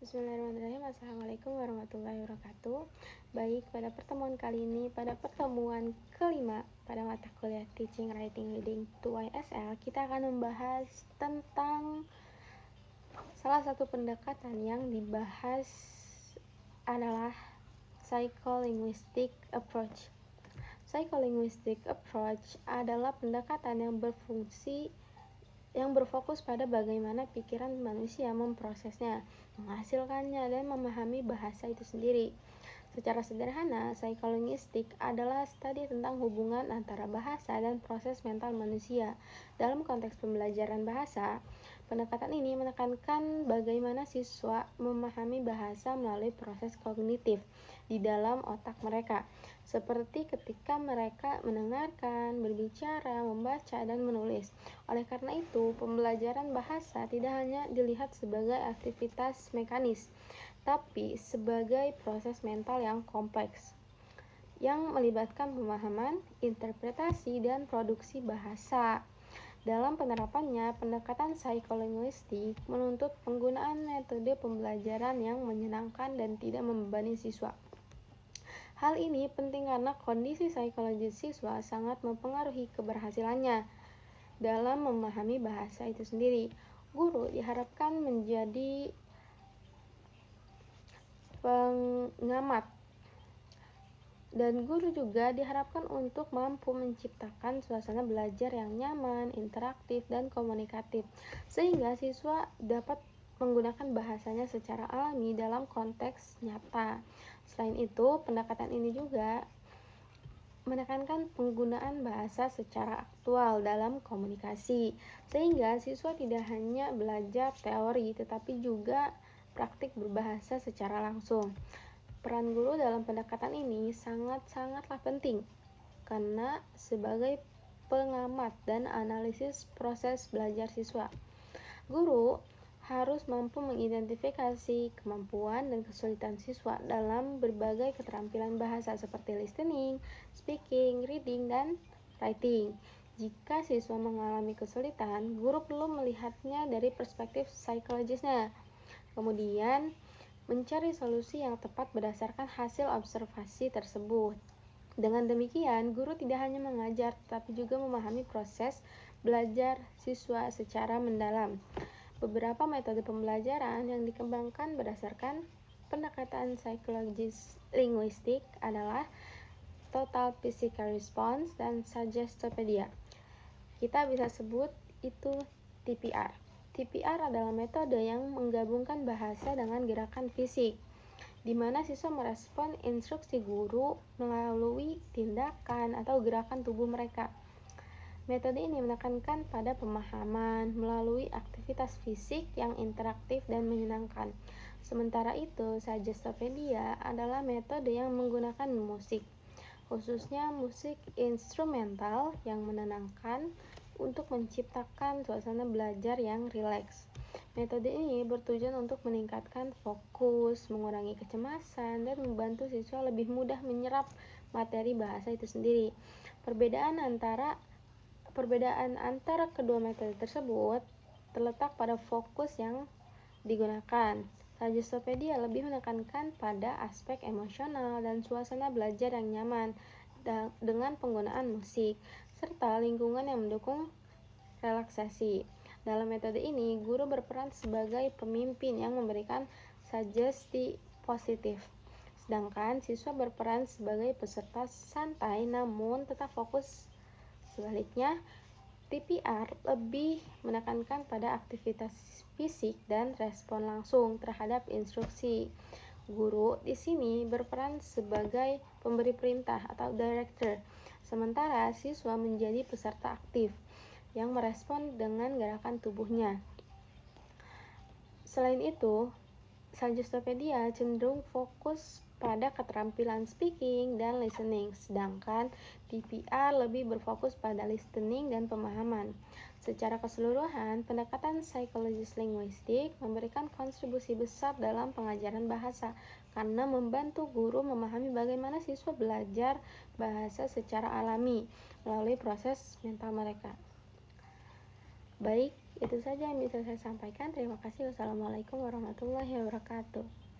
Bismillahirrahmanirrahim. Assalamualaikum warahmatullahi wabarakatuh. Baik, pada pertemuan kali ini, pada pertemuan kelima pada mata kuliah Teaching Writing Reading 2YSL, kita akan membahas tentang salah satu pendekatan yang dibahas adalah Psycholinguistic Approach. Psycholinguistic Approach adalah pendekatan yang berfokus pada bagaimana pikiran manusia memprosesnya, menghasilkannya, dan memahami bahasa itu sendiri. Secara sederhana, psikolinguistik adalah studi tentang hubungan antara bahasa dan proses mental manusia. Dalam konteks pembelajaran bahasa, pendekatan ini menekankan bagaimana siswa memahami bahasa melalui proses kognitif di dalam otak mereka, seperti ketika mereka mendengarkan, berbicara, membaca, dan menulis. Oleh karena itu, pembelajaran bahasa tidak hanya dilihat sebagai aktivitas mekanis, tapi sebagai proses mental yang kompleks yang melibatkan pemahaman, interpretasi, dan produksi bahasa. Dalam penerapannya, pendekatan psikolinguistik menuntut penggunaan metode pembelajaran yang menyenangkan dan tidak membebani siswa. Hal ini penting karena kondisi psikologis siswa sangat mempengaruhi keberhasilannya dalam memahami bahasa itu sendiri. Guru diharapkan menjadi pengamat, dan guru juga diharapkan untuk mampu menciptakan suasana belajar yang nyaman, interaktif, dan komunikatif, sehingga siswa dapat menggunakan bahasanya secara alami dalam konteks nyata. Selain itu, pendekatan ini juga menekankan penggunaan bahasa secara aktual dalam komunikasi, sehingga siswa tidak hanya belajar teori tetapi juga praktik berbahasa secara langsung. Peran guru dalam pendekatan ini sangatlah penting karena sebagai pengamat dan analisis proses belajar siswa, guru harus mampu mengidentifikasi kemampuan dan kesulitan siswa dalam berbagai keterampilan bahasa seperti listening, speaking, reading, dan writing. Jika siswa mengalami kesulitan, guru perlu melihatnya dari perspektif psikologisnya, kemudian mencari solusi yang tepat berdasarkan hasil observasi tersebut. Dengan demikian, guru tidak hanya mengajar tetapi juga memahami proses belajar siswa secara mendalam. Beberapa metode pembelajaran yang dikembangkan berdasarkan pendekatan psikologis linguistik adalah Total Physical Response dan Suggestopedia. Kita bisa sebut itu TPR. TPR adalah metode yang menggabungkan bahasa dengan gerakan fisik, di mana siswa merespon instruksi guru melalui tindakan atau gerakan tubuh mereka. Metode ini menekankan pada pemahaman melalui aktivitas fisik yang interaktif dan menyenangkan. Sementara itu, Suggestopedia adalah metode yang menggunakan musik, khususnya musik instrumental yang menenangkan untuk menciptakan suasana belajar yang rileks. Metode ini bertujuan untuk meningkatkan fokus, mengurangi kecemasan, dan membantu siswa lebih mudah menyerap materi bahasa itu sendiri. Perbedaan antara kedua metode tersebut terletak pada fokus yang digunakan. Suggestopedia lebih menekankan pada aspek emosional dan suasana belajar yang nyaman dengan penggunaan musik, serta lingkungan yang mendukung relaksasi. Dalam metode ini, guru berperan sebagai pemimpin yang memberikan sugesti positif, sedangkan siswa berperan sebagai peserta santai namun tetap fokus. Sebaliknya, TPR lebih menekankan pada aktivitas fisik dan respon langsung terhadap instruksi. Guru di sini berperan sebagai pemberi perintah atau director, sementara siswa menjadi peserta aktif yang merespon dengan gerakan tubuhnya. Selain itu, Suggestopedia cenderung fokus pada keterampilan speaking dan listening, sedangkan TPR lebih berfokus pada listening dan pemahaman. Secara keseluruhan, pendekatan psikologis linguistik memberikan kontribusi besar dalam pengajaran bahasa karena membantu guru memahami bagaimana siswa belajar bahasa secara alami melalui proses mental mereka. Baik, Itu saja yang bisa saya sampaikan. Terima kasih. Wassalamualaikum warahmatullahi wabarakatuh.